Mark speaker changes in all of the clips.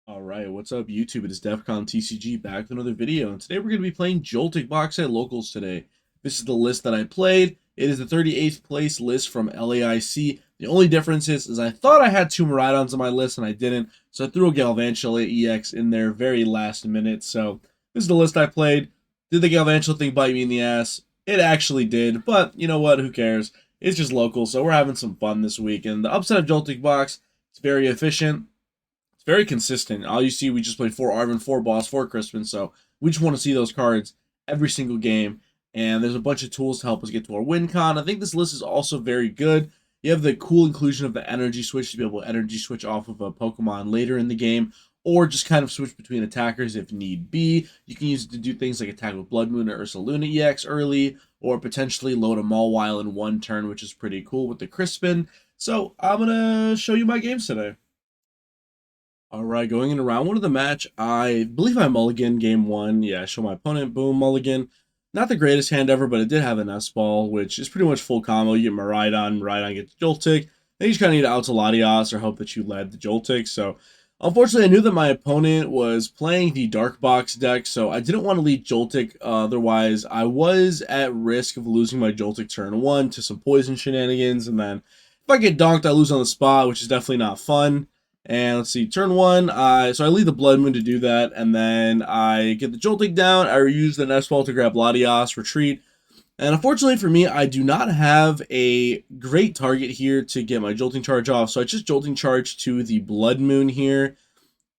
Speaker 1: Alright, what's up YouTube? It is DEFCON TCG back with another video, and today we're going to be playing JOLTIK Box at Locals today. This is the list that I played. It is the 38th place list from LAIC. The only difference is I thought I had two Miraidons on my list and I didn't, so I threw a Galvantula EX in there very last minute. So this is the list I played. Did the Galvantula thing bite me in the ass? It actually did, but you know what? Who cares? It's just local, so we're having some fun this week. And the upside of JOLTIK Box, it's very efficient. Very consistent. All you see, we just played 4 Arvin, 4 Boss, 4 Crispin, so we just want to see those cards every single game. And there's a bunch of tools to help us get to our win con. I think this list is also very good. You have the cool inclusion of the energy switch to be able to energy switch off of a Pokemon later in the game, or just kind of switch between attackers if need be. You can use it to do things like attack with Blood Moon or Ursaluna EX early, or potentially load a Mawile in one turn, which is pretty cool with the Crispin. So I'm going to show you my games today. Alright, going into round one of the match, I believe I mulligan game one. Yeah, show my opponent, boom, mulligan. Not the greatest hand ever, but it did have an S-ball, which is pretty much full combo. You get Miraidon gets Joltik. Then you just kind of need out to Latias or hope that you led the Joltik. So, unfortunately, I knew that my opponent was playing the Dark Box deck, so I didn't want to lead Joltik. Otherwise, I was at risk of losing my Joltik turn one to some poison shenanigans, and then if I get donked, I lose on the spot, which is definitely not fun. And let's see, turn one, so I lead the Blood Moon to do that, and then I get the Joltik down, I use the Nest Ball to grab Latias, retreat, and unfortunately for me, I do not have a great target here to get my Jolting Charge off, so I just Jolting Charge to the Blood Moon here,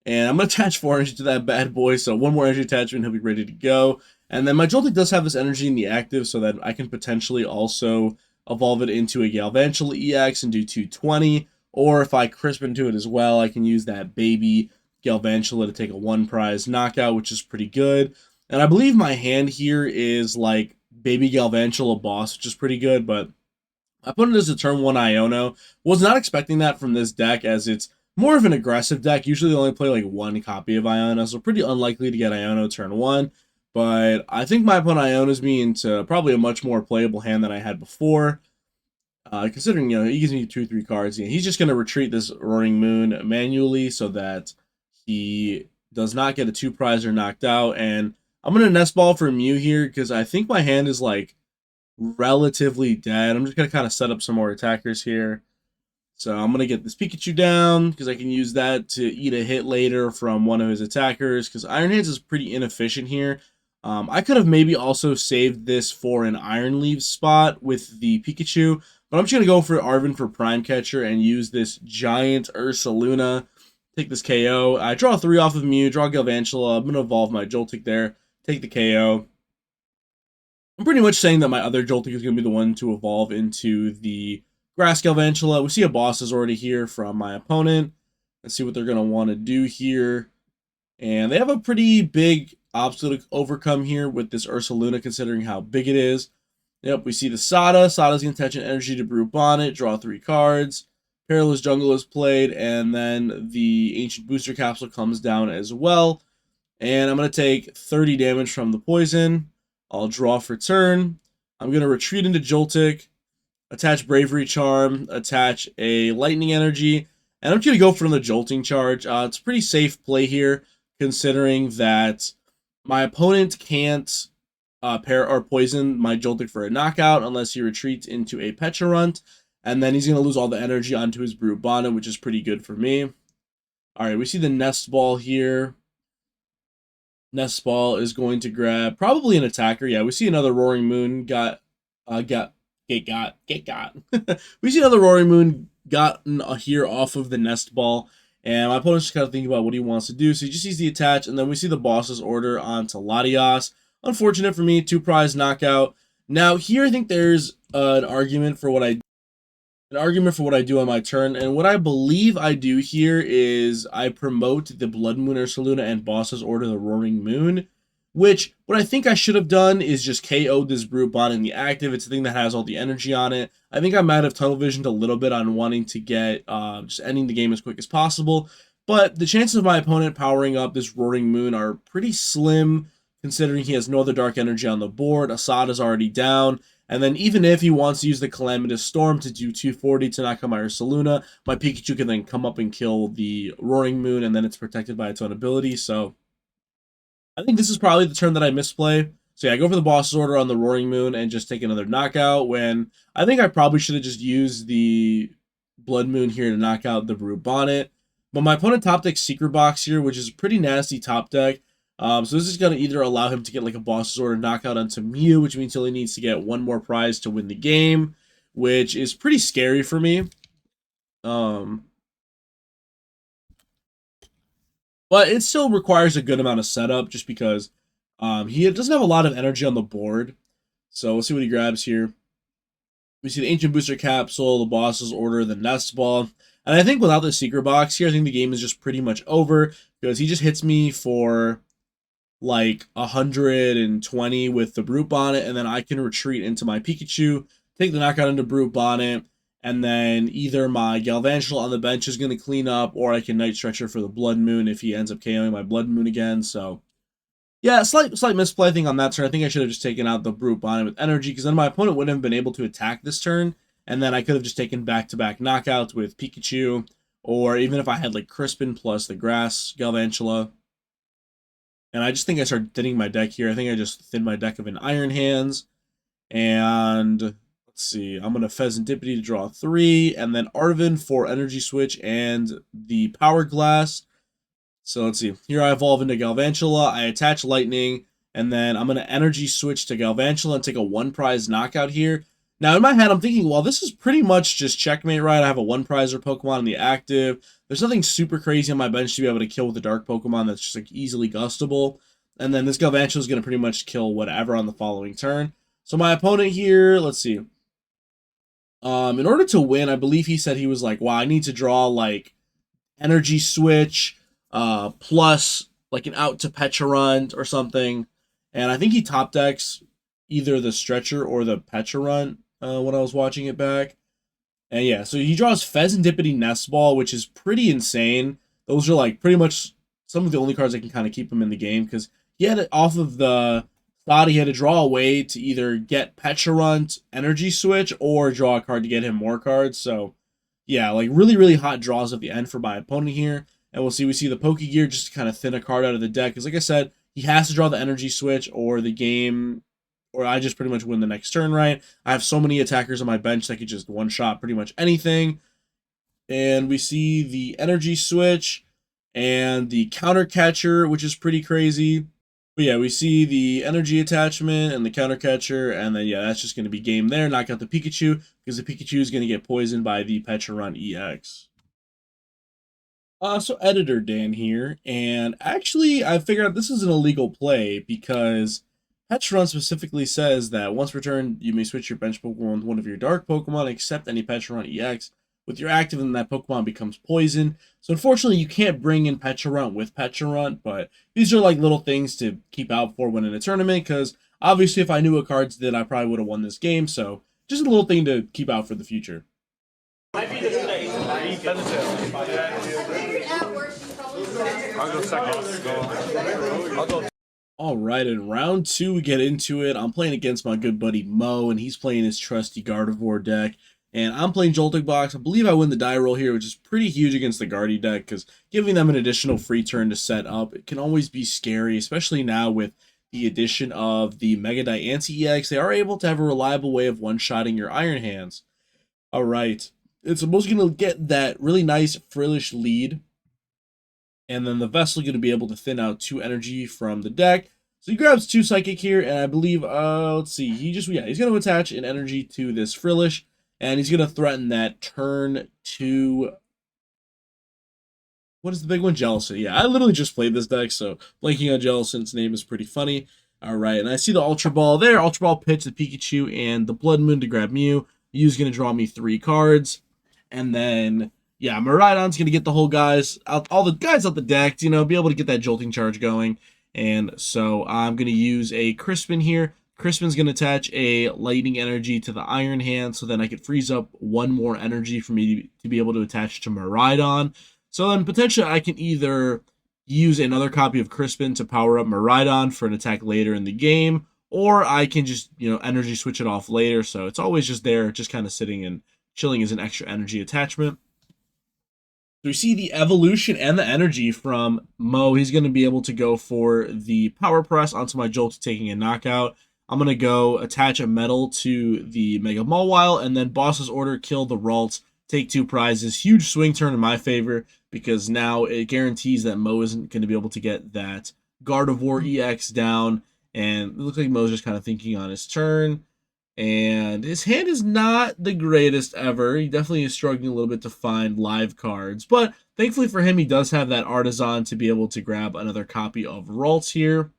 Speaker 1: and I'm going to attach 4 energy to that bad boy, so one more energy attachment, he'll be ready to go, and then my Joltik does have this energy in the active, so that I can potentially also evolve it into a Galvantula EX and do 220, or if I crisp into it as well, I can use that baby Galvantula to take a 1 prize knockout, which is pretty good. And I believe my hand here is like baby Galvantula boss, which is pretty good, but I put it as a turn 1 Iono. Was not expecting that from this deck, as it's more of an aggressive deck. Usually they only play like 1 copy of Iono, so pretty unlikely to get Iono turn 1. But I think my opponent Iono's me into probably a much more playable hand than I had before. Considering, he gives me 2-3 cards, he's just going to retreat this Roaring Moon manually so that he does not get a 2 prize or knocked out. And I'm going to Nest Ball for Mew here because I think my hand is like relatively dead. I'm just going to kind of set up some more attackers here. So I'm going to get this Pikachu down because I can use that to eat a hit later from one of his attackers, because Iron Hands is pretty inefficient here. I could have maybe also saved this for an Iron Leaves spot with the Pikachu, but I'm just going to go for Arvin for Prime Catcher and use this giant Ursaluna. Take this KO. I draw 3 off of Mew, draw Galvantula. I'm going to evolve my Joltik there, take the KO. I'm pretty much saying that my other Joltik is going to be the one to evolve into the Grass Galvantula. We see a boss is already here from my opponent. Let's see what they're going to want to do here. And they have a pretty big obstacle to overcome here with this Ursaluna, considering how big it is. Yep, we see the Sada. Sada's going to attach an energy to Brute Bonnet, draw 3 cards. Perilous Jungle is played, and then the Ancient Booster Capsule comes down as well. And I'm going to take 30 damage from the poison. I'll draw for turn. I'm going to retreat into Joltik, attach Bravery Charm, attach a Lightning Energy, and I'm just going to go for the Jolting Charge. It's a pretty safe play here, considering that my opponent can't pair or poison my Joltik for a knockout unless he retreats into a Pecharunt, and then he's going to lose all the energy onto his Brute Bonnet, which is pretty good for me. Alright, we see the Nest Ball here. Nest Ball is going to grab probably an attacker. Yeah, we see another Roaring Moon we see another Roaring Moon gotten here off of the Nest Ball. And my opponent's just kind of thinking about what he wants to do. So he just sees the attach, and then we see the boss's order onto Latias. Unfortunate for me, 2 prize knockout. Now here I think there's an argument for what I do on my turn, and what I believe I do here is I promote the Blood Moon Ursaluna and boss's order the Roaring Moon. Which, what I think I should have done is just KO'd this Brute Bonnet in the active. It's the thing that has all the energy on it. I think I might have tunnel visioned a little bit on wanting to get, just ending the game as quick as possible. But the chances of my opponent powering up this Roaring Moon are pretty slim, considering he has no other dark energy on the board. Assad is already down. And then even if he wants to use the Calamitous Storm to do 240 to knock out my Ursaluna, my Pikachu can then come up and kill the Roaring Moon, and then it's protected by its own ability. So I think this is probably the turn that I misplay. So yeah, I go for the boss's order on the Roaring Moon and just take another knockout, when I think I probably should have just used the Blood Moon here to knock out the Brute Bonnet. But my opponent top decks Secret Box here, which is a pretty nasty top deck. So this is going to either allow him to get like a boss's order knockout onto Mew, which means he only needs to get one more prize to win the game, which is pretty scary for me. But it still requires a good amount of setup just because he doesn't have a lot of energy on the board. So we'll see what he grabs here. We see the Ancient Booster Capsule, the Boss's Order, the Nest Ball. And I think without the Secret Box here, I think the game is just pretty much over, because he just hits me for like 120 with the Brute Bonnet, and then I can retreat into my Pikachu, take the knockout into Brute Bonnet, and then either my Galvantula on the bench is going to clean up, or I can Night Stretcher for the Blood Moon if he ends up KOing my Blood Moon again. So yeah, slight misplay thing on that turn. I think I should have just taken out the Brute Bonnet with energy, because then my opponent wouldn't have been able to attack this turn, and then I could have just taken back-to-back knockouts with Pikachu, or even if I had like Crispin plus the Grass Galvantula. And I just think I started thinning my deck here. I think I just thinned my deck of an Iron Hands, and let's see, I'm going to Pheasantipity to draw 3, and then Arven for Energy Switch and the Power Glass. So let's see. Here I evolve into Galvantula. I attach Lightning, and then I'm going to Energy Switch to Galvantula and take a 1-prize knockout here. Now, in my head, I'm thinking, well, this is pretty much just checkmate, right? I have a 1-prizer Pokemon in the active. There's nothing super crazy on my bench to be able to kill with a Dark Pokemon that's just like easily gustable. And then this Galvantula is going to pretty much kill whatever on the following turn. So my opponent here, let's see. In order to win, I believe he said he was like, wow, I need to draw like Energy Switch plus like an out to Pecharunt or something. And I think he top decks either the Stretcher or the Pecharunt when I was watching it back. And yeah, so he draws Pheasantipity Nest Ball, which is pretty insane. Those are like pretty much some of the only cards that can kind of keep him in the game, because he had it off of the thought he had to draw a way to either get Pecharunt Energy Switch or draw a card to get him more cards. So yeah, like really, really hot draws at the end for my opponent here. And we see the Pokegear just to kind of thin a card out of the deck, because like I said, he has to draw the Energy Switch or the game, or I just pretty much win the next turn, right? I have so many attackers on my bench that could just one-shot pretty much anything. And we see the Energy Switch and the Counter Catcher, which is pretty crazy. But yeah, we see the Energy Attachment and the Counter Catcher, and then yeah, that's just going to be game there. Knock out the Pikachu, because the Pikachu is going to get poisoned by the Pecharunt EX. So Editor Dan here, and actually I figured out this is an illegal play, because Pecharunt specifically says that once returned, you may switch your bench Pokemon with one of your Dark Pokemon, except any Pecharunt EX. With your active, and that Pokemon becomes poisoned. So unfortunately, you can't bring in Pecharunt with Pecharunt, but these are like little things to keep out for when in a tournament, because obviously if I knew what cards did, I probably would have won this game. So just a little thing to keep out for the future.
Speaker 2: I'll go second. I'll go.
Speaker 1: All right, in round 2, we get into it. I'm playing against my good buddy Mo, and he's playing his trusty Gardevoir deck. And I'm playing Joltik Box. I believe I win the die roll here, which is pretty huge against the Guardy deck, because giving them an additional free turn to set up, it can always be scary, especially now with the addition of the Mega Diancie EX. They are able to have a reliable way of one-shotting your Iron Hands. All right, it's supposed going to get that really nice Frillish lead, and then the Vessel going to be able to thin out 2 energy from the deck. So he grabs 2 Psychic here, and I believe, let's see, he's going to attach an energy to this Frillish, and he's going to threaten that turn 2. What is the big one? Jellicent. Yeah, I literally just played this deck, so blanking on Jellicent's name is pretty funny. All right, and I see the Ultra Ball there. Ultra Ball pitch the Pikachu and the Blood Moon to grab Mew. Mew's going to draw me 3 cards. And then, yeah, Miraidon's going to get the whole guys out, all the guys out the deck, be able to get that jolting charge going. And so I'm going to use a Crispin here. Crispin's going to attach a lightning energy to the Iron Hand, so then I could freeze up 1 more energy for me to be able to attach to Miraidon. So then potentially I can either use another copy of Crispin to power up Miraidon for an attack later in the game, or I can just, energy switch it off later. So it's always just there, just kind of sitting and chilling as an extra energy attachment. So we see the evolution and the energy from Mo. He's going to be able to go for the power press onto my Jolt, taking a knockout. I'm going to go attach a medal to the Mega Mawile, and then Boss's Order, kill the Ralts, take 2 prizes. Huge swing turn in my favor, because now it guarantees that Mo isn't going to be able to get that Gardevoir EX down. And it looks like Mo's just kind of thinking on his turn. And his hand is not the greatest ever. He definitely is struggling a little bit to find live cards. But thankfully for him, he does have that Artisan to be able to grab another copy of Ralts here.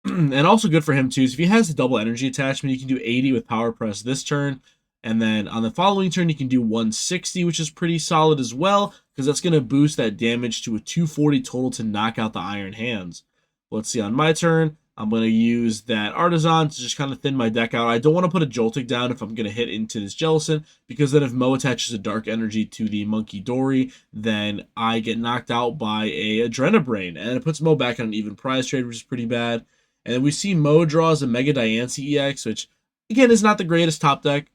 Speaker 1: And also good for him too is if he has the double energy attachment, he can do 80 with Power Press this turn. And then on the following turn, you can do 160, which is pretty solid as well, because that's going to boost that damage to a 240 total to knock out the Iron Hands. Let's see, on my turn, I'm going to use that Artisan to just kind of thin my deck out. I don't want to put a Joltik down if I'm going to hit into this Jellicent, because then if Mo attaches a Dark Energy to the Monkey Dory, then I get knocked out by a Adrenabrain, and it puts Mo back on an even prize trade, which is pretty bad. And then we see Mo draws a Mega Diancie EX, which, again, is not the greatest top deck.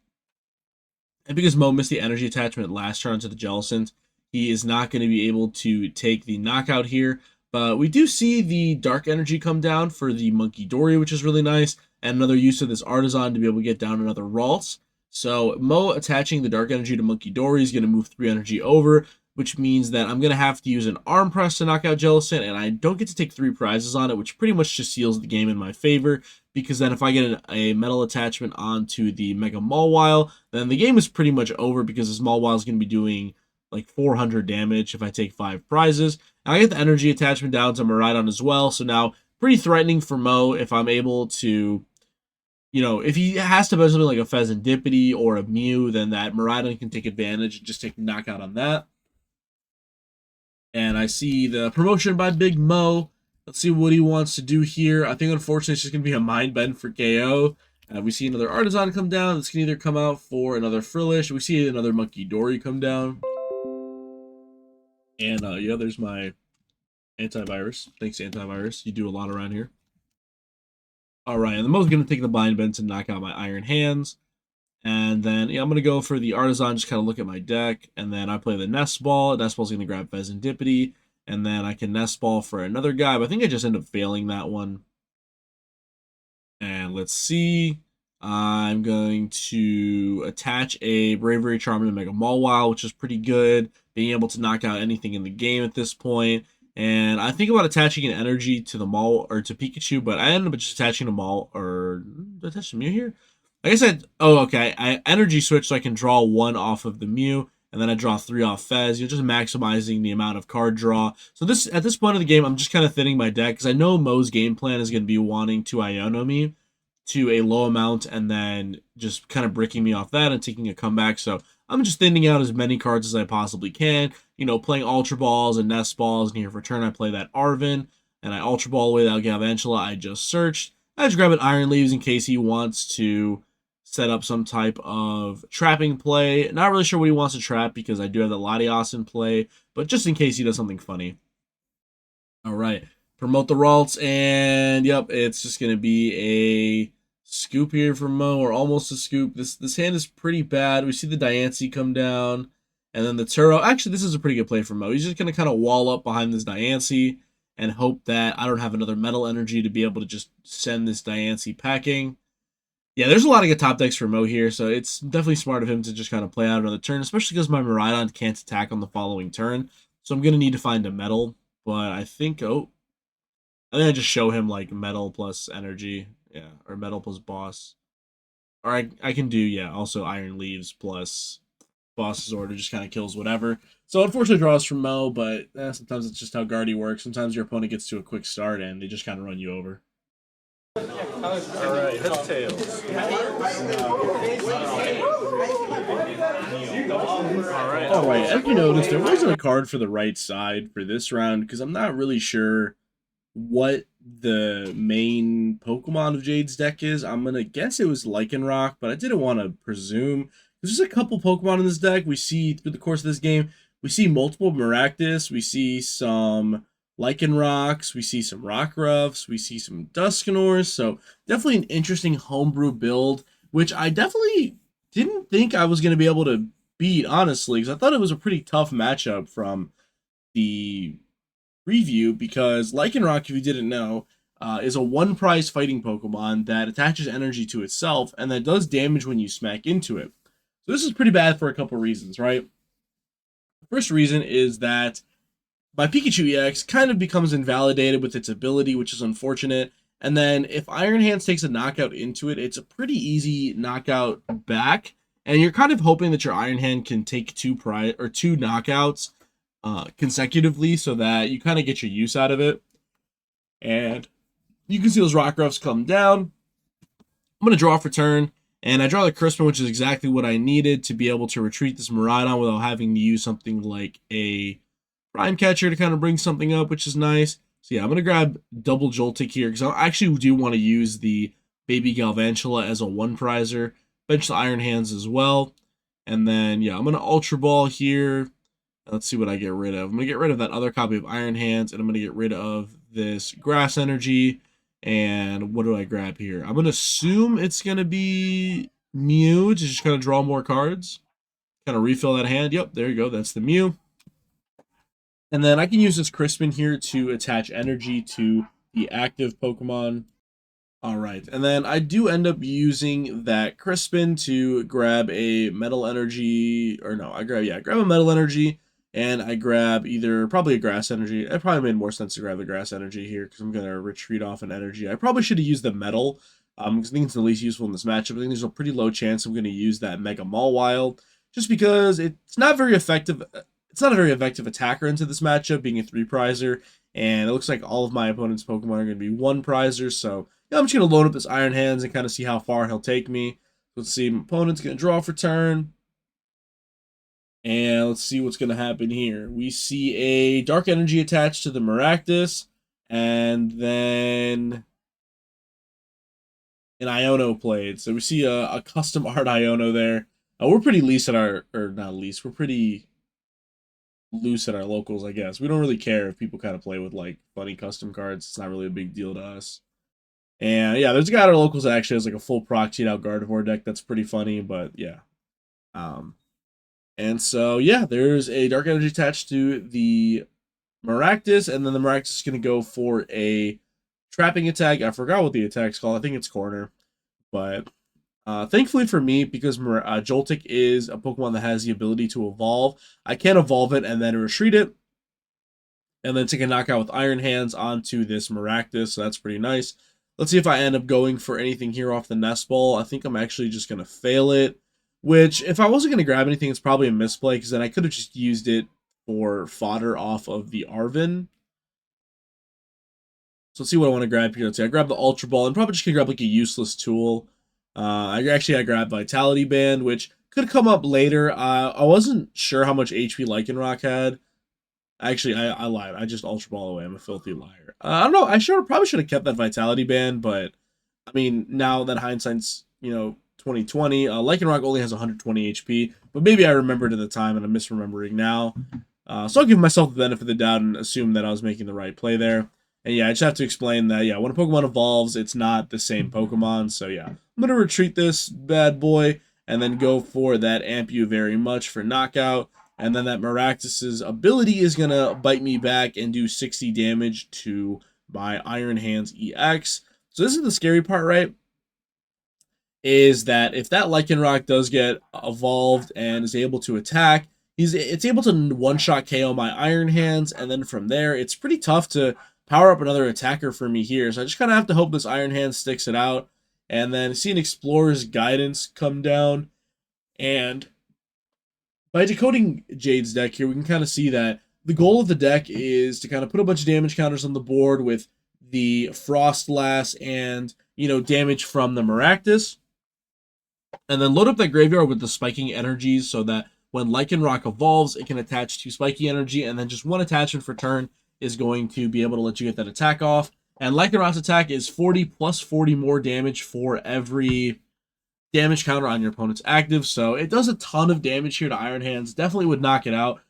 Speaker 1: And because Mo missed the energy attachment last turn to the Jellicent, he is not going to be able to take the knockout here. But we do see the Dark Energy come down for the Monkey Dory, which is really nice. And another use of this Artisan to be able to get down another Ralts. So Mo attaching the Dark Energy to Monkey Dory is going to move 3 energy over, which means that I'm going to have to use an Arm Press to knock out Jellicent, and I don't get to take 3 prizes on it, which pretty much just seals the game in my favor, because then if I get a metal attachment onto the Mega Mawile, then the game is pretty much over, because this Mawile is going to be doing like 400 damage if I take 5 prizes. And I get the energy attachment down to Miraidon as well, so now pretty threatening for Mo if I'm able to, if he has to buy something like a Pheasantipity or a Mew, then that Miraidon can take advantage and just take the knockout on that. And I see the promotion by Big Mo. Let's see what he wants to do here. I think, unfortunately, it's just going to be a Mind Bend for KO. We see another Artisan come down. This can either come out for another Frillish. We see another Monkey Dory come down. And, yeah, there's my antivirus. Thanks, antivirus. You do a lot around here. All right, and the Mo's going to take the Mind Bend to knock out my Iron Hands. And then, I'm going to go for the Artisan, just kind of look at my deck. And then I play the Nest Ball. Nest Ball's going to grab Pheasantipity. And then I can Nest Ball for another guy. But I think I just end up failing that one. And let's see. I'm going to attach a Bravery Charm to Mega Mawile, which is pretty good. Being able to knock out anything in the game at this point. And I think about attaching an energy to the Maul or to Pikachu, but I ended up just attaching a Maul or attach the Mew here. I guess I energy switch so I can draw 1 off of the Mew, and then I draw 3 off Fez. You're just maximizing the amount of card draw. So at this point of the game, I'm just kind of thinning my deck, because I know Mo's game plan is going to be wanting to Iono me to a low amount, and then just kind of bricking me off that and taking a comeback. So I'm just thinning out as many cards as I possibly can, playing Ultra Balls and Nest Balls, and here for turn I play that Arven, and I Ultra Ball away that Galvantula I just searched. I just grab an Iron Leaves in case he wants to set up some type of trapping play. Not really sure what he wants to trap, because I do have the Latios in play, but just in case he does something funny. All right, promote the Ralts, and yep, it's just going to be a scoop here for Mo, or almost a scoop. This hand is pretty bad. We see the Diancie come down, and then the Turo. Actually, this is a pretty good play for Mo. He's just going to kind of wall up behind this Diancie and hope that I don't have another Metal Energy to be able to just send this Diancie packing. Yeah, there's a lot of good top decks for Mo here, so it's definitely smart of him to just kind of play out another turn, especially because my Miraidon can't attack on the following turn. So I'm going to need to find a Metal, but I think I just show him like Metal plus Energy, yeah, or Metal plus Boss. Or I can do, yeah, also Iron Leaves plus Boss's Order, just kind of kills whatever. So unfortunately draws from Mo, but sometimes it's just how Guardy works. Sometimes your opponent gets to a quick start and they just kind of run you over.
Speaker 2: Alright, heads, tails.
Speaker 1: Alright, as you noticed, there wasn't a card for the right side for this round, because I'm not really sure what the main Pokemon of Jade's deck is. I'm going to guess it was Lycanroc, but I didn't want to presume. There's just a couple Pokemon in this deck. We see, through the course of this game, we see multiple Maractus. We see some Lycanrocs, we see some Rockruffs, we see some Duscanors, so definitely an interesting homebrew build, which I definitely didn't think I was going to be able to beat, honestly, because I thought it was a pretty tough matchup from the preview, because Lycanroc, if you didn't know, is a one-prize fighting Pokemon that attaches energy to itself, and that does damage when you smack into it. So this is pretty bad for a couple reasons, right? The first reason is that my Pikachu EX kind of becomes invalidated with its ability, which is unfortunate. And then if Iron Hands takes a knockout into it, it's a pretty easy knockout back. And you're kind of hoping that your Iron Hand can take two knockouts consecutively, so that you kind of get your use out of it. And you can see those Rockruffs come down. I'm going to draw for turn. And I draw the Crispin, which is exactly what I needed to be able to retreat this Miraidon without having to use something like a Prime Catcher to kind of bring something up, which is nice. So yeah, I'm going to grab double Joltik here, because I actually do want to use the Baby Galvantula as a one-prizer. Bench the Iron Hands as well. And then, yeah, I'm going to Ultra Ball here. Let's see what I get rid of. I'm going to get rid of that other copy of Iron Hands, and I'm going to get rid of this Grass Energy. And what do I grab here? I'm going to assume it's going to be Mew to just kind of draw more cards. Kind of refill that hand. Yep, there you go. That's the Mew. And then I can use this Crispin here to attach energy to the active Pokemon. All right, and then I do end up using that Crispin to grab a Metal Energy, or no, I grab a Metal Energy, and I grab probably a Grass Energy. It probably made more sense to grab the Grass Energy here, because I'm going to retreat off an Energy. I probably should have used the Metal, because I think it's the least useful in this matchup. I think there's a pretty low chance I'm going to use that Mega Mawile, just because it's not very effective. It's not a very effective attacker into this matchup, being a 3-prizer, and it looks like all of my opponent's Pokemon are going to be 1-prizers, so yeah, I'm just going to load up this Iron Hands and kind of see how far he'll take me. Let's see, my opponent's going to draw for turn, and let's see what's going to happen here. We see a Dark Energy attached to the Maractus, and then an Iono played, so we see a custom art Iono there. We're pretty loose at our, or not least, we're pretty loose at our locals, I guess. We don't really care if people kind of play with like funny custom cards. It's not really a big deal to us. And yeah, there's a guy at our locals that actually has like a full proxied out Gardevoir deck. That's pretty funny, but yeah. And so yeah, there's a Dark Energy attached to the Maractus, and then the Maractus is going to go for a trapping attack. I forgot what the attack's called. I think it's Corner. But thankfully for me, because Joltik is a Pokemon that has the ability to evolve, I can evolve it and then retreat it, and then take a knockout with Iron Hands onto this Maractus, so that's pretty nice. Let's see if I end up going for anything here off the Nest Ball. I think I'm actually just going to fail it, which, if I wasn't going to grab anything, it's probably a misplay, because then I could have just used it for fodder off of the Arven. So let's see what I want to grab here. Let's see, I grab the Ultra Ball, and probably just going to grab like a useless tool. I grabbed Vitality Band, which could come up later. I wasn't sure how much HP Lycanroc had. Actually, I lied. I just Ultra Ball away. I'm a filthy liar. I don't know. Probably should have kept that Vitality Band, but I mean, now that hindsight's 2020, Lycanroc only has 120 HP, but maybe I remembered at the time and I'm misremembering now. So I'll give myself the benefit of the doubt and assume that I was making the right play there. And yeah, I just have to explain that, yeah, when a Pokemon evolves, it's not the same Pokemon. So yeah, I'm going to retreat this bad boy and then go for that Amp You Very Much for knockout. And then that Maractus's ability is going to bite me back and do 60 damage to my Iron Hands EX. So this is the scary part, right? Is that if that Lycanroc does get evolved and is able to attack, it's able to one-shot KO my Iron Hands, and then from there, it's pretty tough to power up another attacker for me here. So I just kind of have to hope this Iron Hand sticks it out. And then see an Explorer's Guidance come down. And by decoding Jade's deck here, we can kind of see that the goal of the deck is to kind of put a bunch of damage counters on the board with the Frostlass and, damage from the Maractus. And then load up that graveyard with the Spiking Energies so that when Lycanroc evolves, it can attach to Spiky Energy, and then just one attachment for turn is going to be able to let you get that attack off. And Lycanroc's attack is 40 plus 40 more damage for every damage counter on your opponent's active. So it does a ton of damage here to Iron Hands. Definitely would knock it out.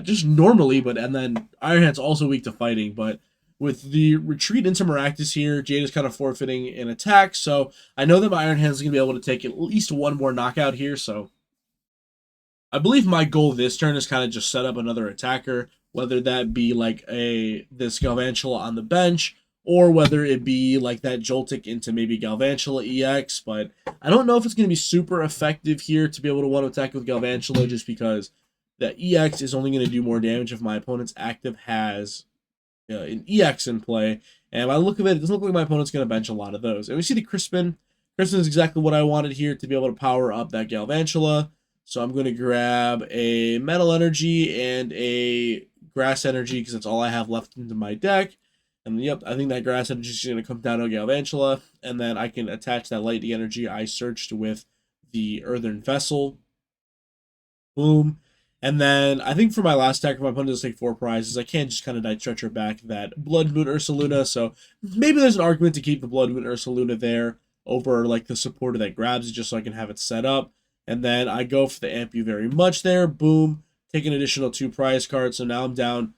Speaker 1: just normally, and then Iron Hand's also weak to fighting, but with the retreat into Maractus here, Jade is kind of forfeiting an attack, so I know that my Iron Hand's going to be able to take at least one more knockout here, so I believe my goal this turn is kind of just set up another attacker, whether that be like this Galvantula on the bench, or whether it be like that Joltik into maybe Galvantula EX, but I don't know if it's going to be super effective here to be able to one attack with Galvantula, just because that EX is only going to do more damage if my opponent's active has an EX in play. And by the look of it, it doesn't look like my opponent's going to bench a lot of those. And we see the Crispin. Crispin is exactly what I wanted here to be able to power up that Galvantula. So I'm going to grab a Metal Energy and a Grass Energy because that's all I have left into my deck. And yep, I think that Grass Energy is going to come down to Galvantula. And then I can attach that Lightning Energy I searched with the Earthen Vessel. Boom. And then I think for my last attack, if my opponent does take 4 prizes, I can't just kind of stretcher back that Blood Moon Ursaluna. So maybe there's an argument to keep the Blood Moon Ursaluna there over like the supporter that grabs it just so I can have it set up. And then I go for the Amp You Very Much there. Boom. Take an additional 2 prize cards. So now I'm down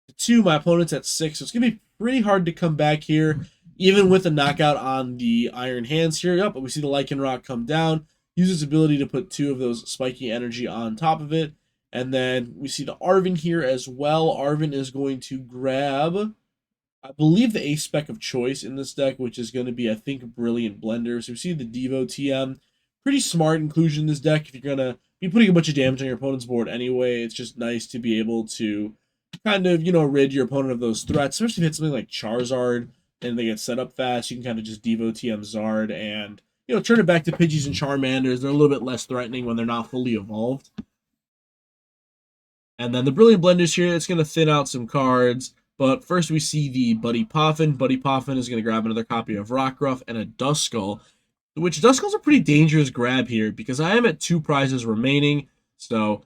Speaker 1: to 2. My opponent's at 6. So it's going to be pretty hard to come back here, even with a knockout on the Iron Hands here. Yep, but we see the Lycanroc come down. Use its ability to put 2 of those spiky energy on top of it. And then we see the Arven here as well. Arven is going to grab, I believe, the ace spec of choice in this deck, which is going to be, I think, Brilliant Blender. So we see the Devo TM. Pretty smart inclusion in this deck if you're going to be putting a bunch of damage on your opponent's board anyway. It's just nice to be able to kind of, rid your opponent of those threats, especially if it's something like Charizard and they get set up fast. You can kind of just Devo TM Zard and, turn it back to Pidgeys and Charmanders. They're a little bit less threatening when they're not fully evolved. And then the Brilliant Blenders here, it's going to thin out some cards. But first we see the Buddy Poffin. Buddy Poffin is going to grab another copy of Rockruff and a Duskull, which Duskull's a pretty dangerous grab here because I am at 2 prizes remaining. So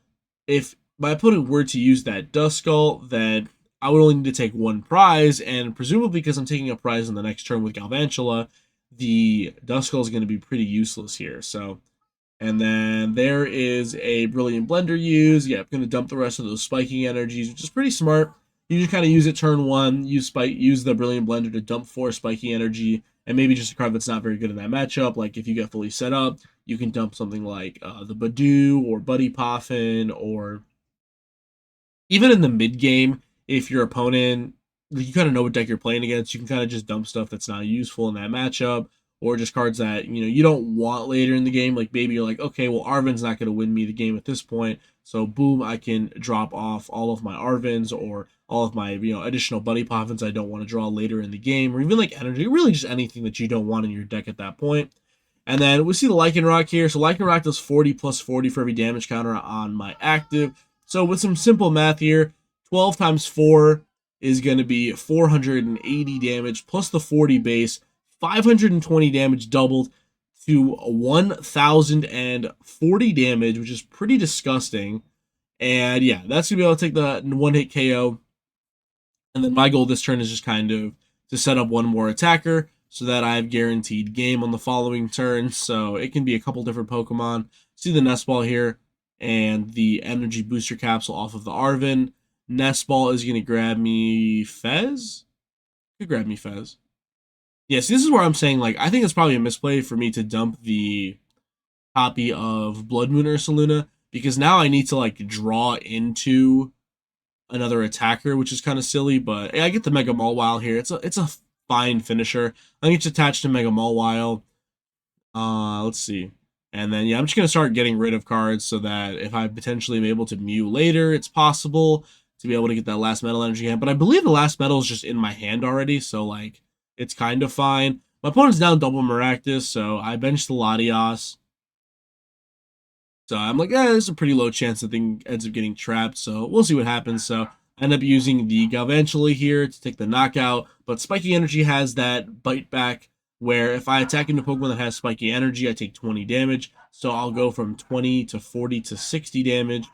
Speaker 1: if my opponent were to use that Duskull, then I would only need to take 1 prize. And presumably because I'm taking a prize in the next turn with Galvantula, the Duskull is going to be pretty useless here. So, and then there is a Brilliant Blender use. Yeah, I'm going to dump the rest of those spiking energies, which is pretty smart. You just kind of use it turn 1, use the Brilliant Blender to dump 4 spiky energy, and maybe just a card that's not very good in that matchup. Like if you get fully set up, you can dump something like the Badoo or Buddy Poffin, or even in the mid game, if your opponent, you kind of know what deck you're playing against, you can kind of just dump stuff that's not useful in that matchup, or just cards that you don't want later in the game. Like maybe you're like, okay, well Arven's not going to win me the game at this point, so boom, I can drop off all of my Arvens or all of my additional Buddy Poffins I don't want to draw later in the game, or even like energy, really just anything that you don't want in your deck at that point. And then we see the Lycanroc here. So Lycanroc does 40 plus 40 for every damage counter on my active. So with some simple math here, 12 times 4 is going to be 480 damage plus the 40 base, 520 damage doubled to 1,040 damage, which is pretty disgusting. And yeah, that's going to be able to take the 1-hit KO. And then my goal this turn is just kind of to set up 1 more attacker so that I have guaranteed game on the following turn. So it can be a couple different Pokemon. See the Nest Ball here and the Energy Booster Capsule off of the Arven. Nest Ball is going to grab me Fez. Could grab me Fez. Yes, this is where I'm saying, like, I think it's probably a misplay for me to dump the copy of Blood Moon Ursaluna, because now I need to, like, draw into another attacker, which is kind of silly, but I get the Mega Mawile here. It's a fine finisher. I think it's attached to Mega Mawile. Let's see. And then, yeah, I'm just going to start getting rid of cards so that if I potentially am able to Mew later, it's possible to be able to get that last Metal Energy hand. But I believe the last Metal is just in my hand already, so, like, it's kind of fine. My opponent's down double Maractus, so I benched the Latios. So I'm like, there's a pretty low chance the thing ends up getting trapped, so we'll see what happens. So I end up using the Galvantula here to take the knockout, but Spiky Energy has that bite back, where if I attack into Pokemon that has Spiky Energy, I take 20 damage. So I'll go from 20 to 40 to 60 damage.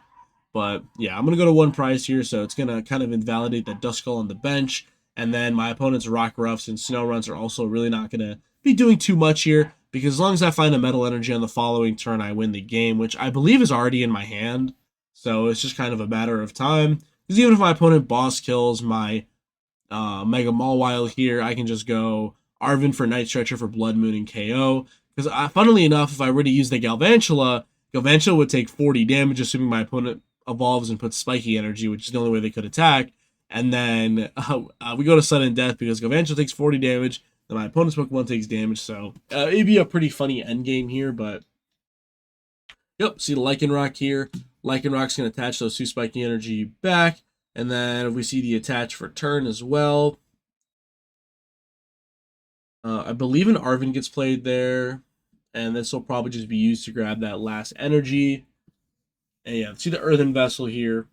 Speaker 1: But yeah, I'm going to go to 1 prize here, so it's going to kind of invalidate that Duskull on the bench. And then my opponent's Rockruffs and Snoruns are also really not going to be doing too much here, because as long as I find a Metal Energy on the following turn, I win the game, which I believe is already in my hand. So it's just kind of a matter of time. Because even if my opponent boss kills my Mega Mawile here, I can just go Arven for Night Stretcher for Blood Moon and KO. Because funnily enough, if I were to use the Galvantula, Galvantula would take 40 damage, assuming my opponent evolves and puts Spiky Energy, which is the only way they could attack. And then we go to Sudden Death because Galvantula takes 40 damage, then my opponent's Pokemon takes damage. So it'd be a pretty funny endgame here, but yep, see the Lycanroc here. Lycanroc's going to attach those 2 Spiky Energy back. And then we see the attach for turn as well. I believe an Arven gets played there. And this will probably just be used to grab that last energy. And yeah, see the Earthen Vessel here.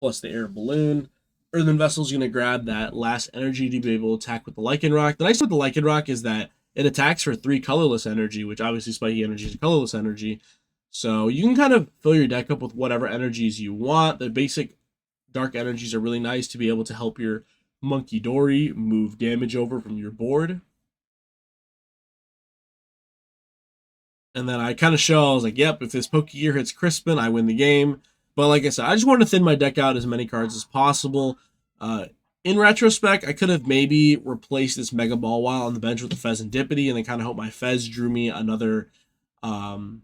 Speaker 1: Plus the Air Balloon. Earthen Vessel is going to grab that last energy to be able to attack with the Lycanroc. The nice thing with the Lycanroc is that it attacks for 3 colorless energy, which obviously Spiky Energy is a colorless energy. So you can kind of fill your deck up with whatever energies you want. The basic dark energies are really nice to be able to help your Monkey Dory move damage over from your board. And then I kind of show, I was like, yep, if this Pokegear hits Crispin, I win the game. But like I said, I just wanted to thin my deck out as many cards as possible. In retrospect, I could have maybe replaced this Mega Mawile on the bench with the Fezandipity and then kind of hope my Fez drew me another ball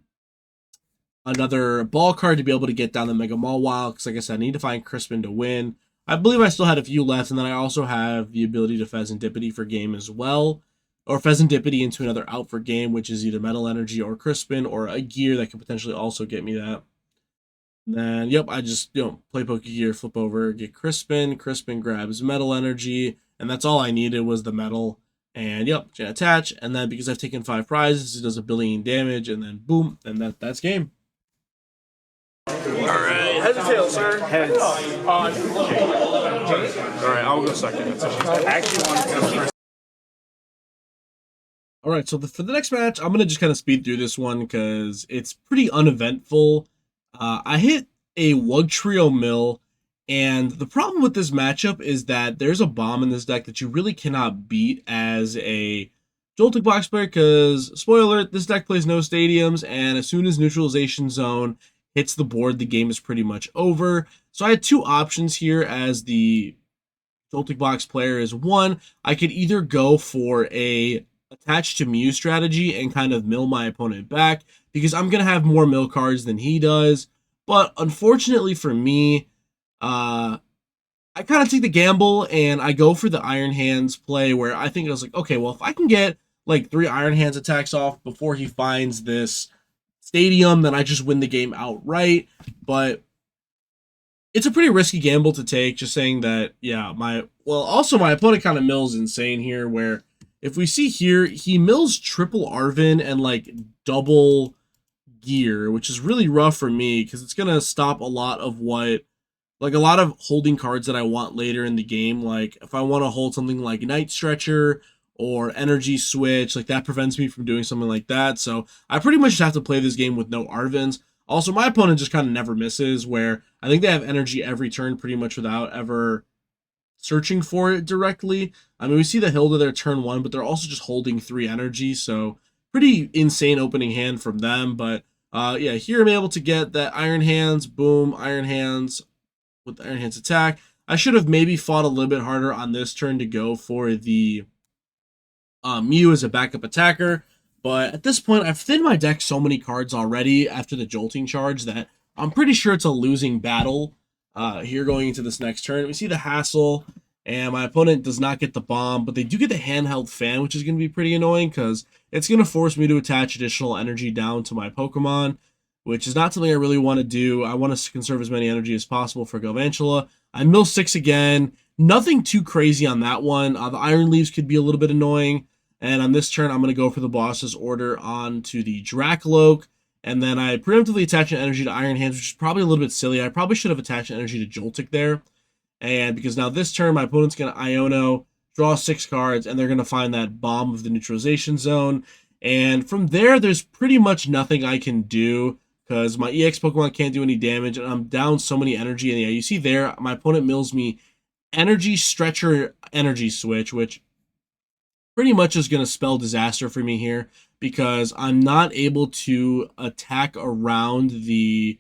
Speaker 1: card to be able to get down the Mega Mawile. Because like I said, I need to find Crispin to win. I believe I still had a few left, and then I also have the ability to Fezandipity for game as well. Or Fezandipity into another out for game, which is either Metal Energy or Crispin, or a gear that could potentially also get me that. And then, yep, I just, play Pokegear, flip over, get Crispin. Crispin grabs Metal Energy, and that's all I needed was the Metal. And, yep, attach. And then because I've taken 5 prizes, it does 1 billion damage, and then boom, and that's game.
Speaker 2: Alright, heads or tails, sir? Heads. Alright, I'll go second. I actually want to go first.
Speaker 1: All right, so for the next match, I'm going to just kind of speed through this one because it's pretty uneventful. I hit a Wugtrio Mill, and the problem with this matchup is that there's a bomb in this deck that you really cannot beat as a JOLTIK box player because, spoiler alert, this deck plays no stadiums, and as soon as Neutralization Zone hits the board, the game is pretty much over. So I had 2 options here as the JOLTIK box player. Is one, I could either go for a attached to Mew strategy and kind of mill my opponent back because I'm going to have more mill cards than he does. But unfortunately for me, I kind of take the gamble and I go for the Iron Hands play where I think I was like, okay, well, if I can get like 3 Iron Hands attacks off before he finds this stadium, then I just win the game outright. But it's a pretty risky gamble to take, just saying that, yeah, also my opponent kind of mills insane here where if we see here, he mills triple Arven and like double gear, which is really rough for me because it's going to stop a lot of a lot of holding cards that I want later in the game. Like if I want to hold something like Night Stretcher or Energy Switch, like that prevents me from doing something like that. So I pretty much just have to play this game with no Arvens. Also, my opponent just kind of never misses, where I think they have energy every turn pretty much without ever searching for it directly. I mean, we see the Hilda there turn 1, but they're also just holding 3 energy, so pretty insane opening hand from them. But yeah, here I'm able to get that Iron Hands, boom, Iron Hands with the Iron Hands attack. I should have maybe fought a little bit harder on this turn to go for the Mew as a backup attacker, but at this point, I've thinned my deck so many cards already after the Jolting charge that I'm pretty sure it's a losing battle here going into this next turn. We see the Hassle, and my opponent does not get the bomb, but they do get the handheld fan, which is going to be pretty annoying because it's going to force me to attach additional energy down to my Pokemon, which is not something I really want to do. I want to conserve as many energy as possible for Galvantula. I mill 6 again. Nothing too crazy on that one. The Iron Leaves could be a little bit annoying. And on this turn, I'm going to go for the boss's order onto the Dracloak. And then I preemptively attach an energy to Iron Hands, which is probably a little bit silly. I probably should have attached an energy to Joltik there. And because now this turn, my opponent's going to Iono, draw 6 cards, and they're going to find that bomb of the neutralization zone. And from there, there's pretty much nothing I can do because my EX Pokemon can't do any damage, and I'm down so many energy. And yeah, you see there, my opponent mills me Energy Stretcher Energy Switch, which pretty much is going to spell disaster for me here because I'm not able to attack around the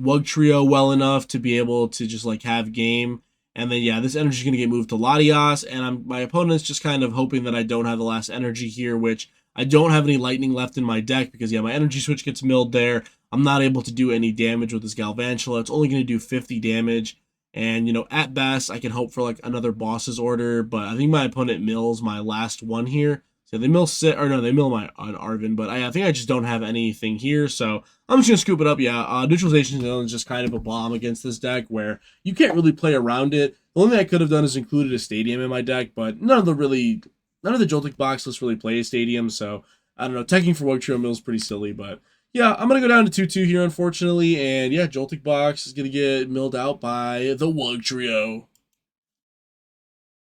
Speaker 1: Wug Trio well enough to be able to just like have game. And then yeah, this energy is going to get moved to Latias, and my opponent's just kind of hoping that I don't have the last energy here, which I don't have any lightning left in my deck because yeah, my energy switch gets milled there. I'm not able to do any damage with this Galvantula. It's only going to do 50 damage. And you know, at best, I can hope for like another boss's order, but I think my opponent mills my last one here. So they mill they mill my on Arvin, but I think I just don't have anything here, so I'm just gonna scoop it up. Yeah, Neutralization Zone is just kind of a bomb against this deck where you can't really play around it. The only thing I could have done is included a stadium in my deck, but none of the Joltik box lists really play a stadium, so I don't know. Teching for Wug Trio Mill is pretty silly, but yeah, I'm gonna go down to 2-2 here, unfortunately, and yeah, Joltik box is gonna get milled out by the Wug Trio.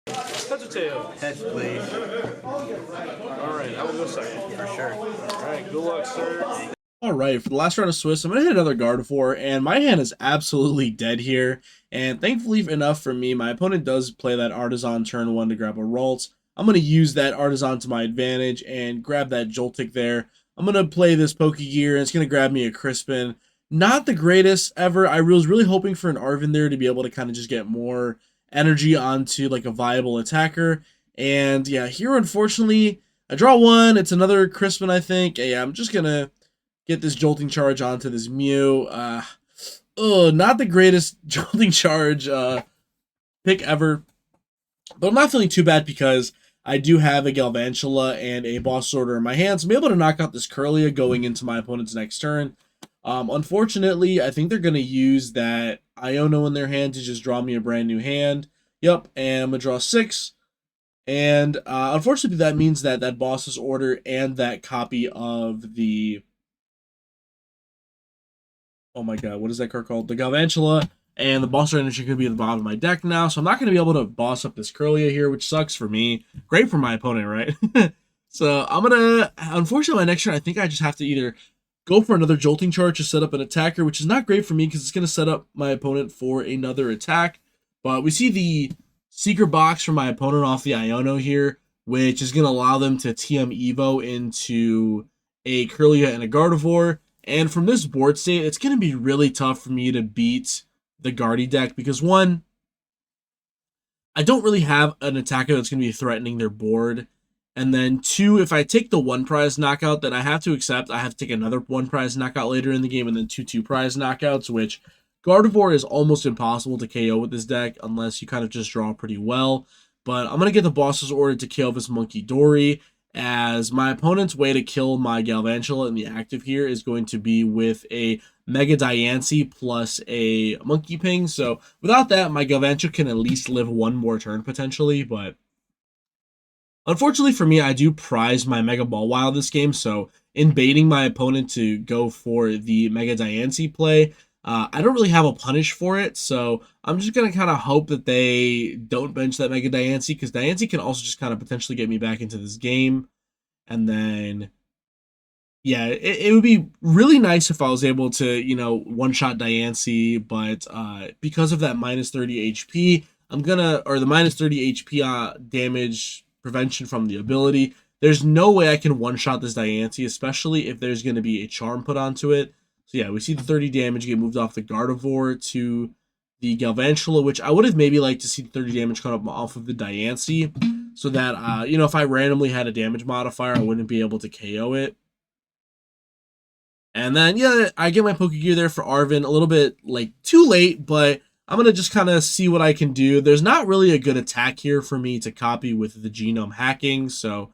Speaker 2: Heads or tails?
Speaker 3: Heads, please.
Speaker 2: Alright, I will go second.
Speaker 3: For sure.
Speaker 2: Alright, good luck, sir.
Speaker 1: All right, for the last round of Swiss, I'm going to hit another Gardevoir, and my hand is absolutely dead here. And thankfully enough for me, my opponent does play that Artisan turn 1 to grab a Ralts. I'm going to use that Artisan to my advantage and grab that Joltik there. I'm going to play this Pokegear, and it's going to grab me a Crispin. Not the greatest ever. I was really hoping for an Arvin there to be able to kind of just get more energy onto like a viable attacker. And yeah, here unfortunately, I draw one. It's another Crispin, I think. Yeah, I'm just going to get this Jolting Charge onto this Mew. Not the greatest Jolting Charge pick ever. But I'm not feeling too bad because I do have a Galvantula and a Boss Order in my hands. I'm able to knock out this Curlia going into my opponent's next turn. Unfortunately, I think they're going to use that Iono in their hand to just draw me a brand new hand. Yep, and I'm going to draw 6. And unfortunately, that means that that Boss's Order and that copy of the... Oh my god, what is that card called? The Galvantula and the Boss Energy could be at the bottom of my deck now, so I'm not going to be able to boss up this Curlia here, which sucks for me. Great for my opponent, right? So I'm going to... Unfortunately, my next turn, I think I just have to either go for another Jolting Charge to set up an attacker, which is not great for me because it's going to set up my opponent for another attack. But we see the Secret Box from my opponent off the Iono here, which is going to allow them to TM Evo into a Curlia and a Gardevoir. And from this board state, it's going to be really tough for me to beat the Guardy deck because, one, I don't really have an attacker that's going to be threatening their board. And then 2, if I take the 1 prize knockout, then I have to accept I have to take another 1 prize knockout later in the game and then 2 prize knockouts, which Gardevoir is almost impossible to KO with this deck unless you kind of just draw pretty well. But I'm going to get the Boss's Order to KO this Monkey Dory, as my opponent's way to kill my Galvantula in the active here is going to be with a Mega Diancie plus a Monkey Ping. So without that, my Galvantula can at least live 1 more turn potentially, but unfortunately for me, I do prize my Mega Mawile this game, so in baiting my opponent to go for the Mega Diancie play, I don't really have a punish for it, so I'm just going to kind of hope that they don't bench that Mega Diancie, because Diancie can also just kind of potentially get me back into this game. And then, yeah, it would be really nice if I was able to, you know, one-shot Diancie, but because of that minus 30 HP, or the minus 30 HP damage prevention from the ability, there's no way I can one-shot this Diancie, especially if there's going to be a charm put onto it. So yeah, we see the 30 damage get moved off the Gardevoir to the Galvantula, which I would have maybe liked to see the 30 damage come up off of the Diancie, so that, you know, if I randomly had a damage modifier, I wouldn't be able to KO it. And then, yeah, I get my Pokegear there for Arvin, a little bit, like, too late, but I'm going to just kind of see what I can do. There's not really a good attack here for me to copy with the Genome Hacking, so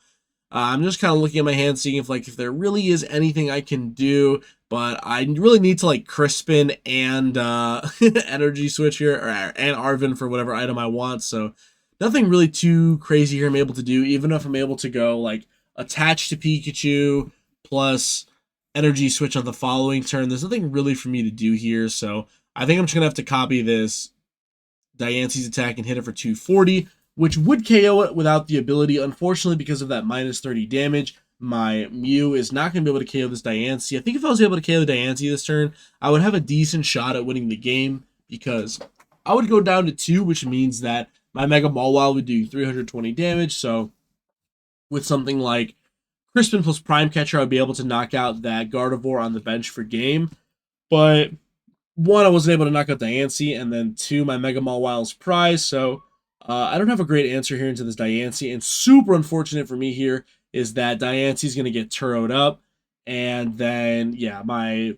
Speaker 1: I'm just kind of looking at my hand, seeing if there really is anything I can do, but I really need to, like, Crispin and Energy Switch here, and Arvin for whatever item I want, so nothing really too crazy here I'm able to do, even if I'm able to go, like, attach to Pikachu, plus Energy Switch on the following turn. There's nothing really for me to do here, so I think I'm just going to have to copy this Diancie's attack and hit it for 240, which would KO it without the ability. Unfortunately, because of that minus 30 damage, my Mew is not going to be able to KO this Diancie. I think if I was able to KO the Diancie this turn, I would have a decent shot at winning the game, because I would go down to 2, which means that my Mega Mawile would do 320 damage, so with something like Crispin plus Prime Catcher, I would be able to knock out that Gardevoir on the bench for game. But one, I wasn't able to knock out Diancie, and then two, my Mega Mall Wiles prize. So I don't have a great answer here into this Diancie, and super unfortunate for me here is that Diancie's going to get turroed up, and then, yeah, my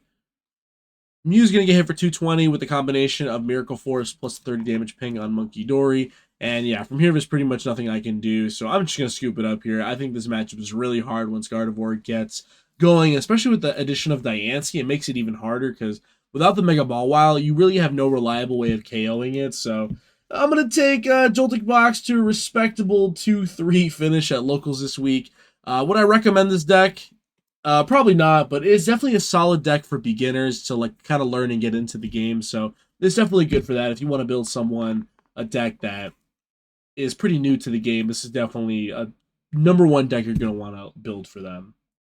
Speaker 1: Mew's going to get hit for 220 with the combination of Miracle Force plus 30 damage ping on Monkey Dory. And yeah, from here, there's pretty much nothing I can do. So I'm just going to scoop it up here. I think this matchup is really hard once Gardevoir gets going, especially with the addition of Diancie. It makes it even harder because without the Mega Ball While, you really have no reliable way of KOing it. So I'm going to take JOLTIK Box to a respectable 2-3 finish at locals this week. Would I recommend this deck? Probably not, but it's definitely a solid deck for beginners to like kind of learn and get into the game. So it's definitely good for that. If you want to build someone a deck that is pretty new to the game, this is definitely a number one deck you're going to want to build for them.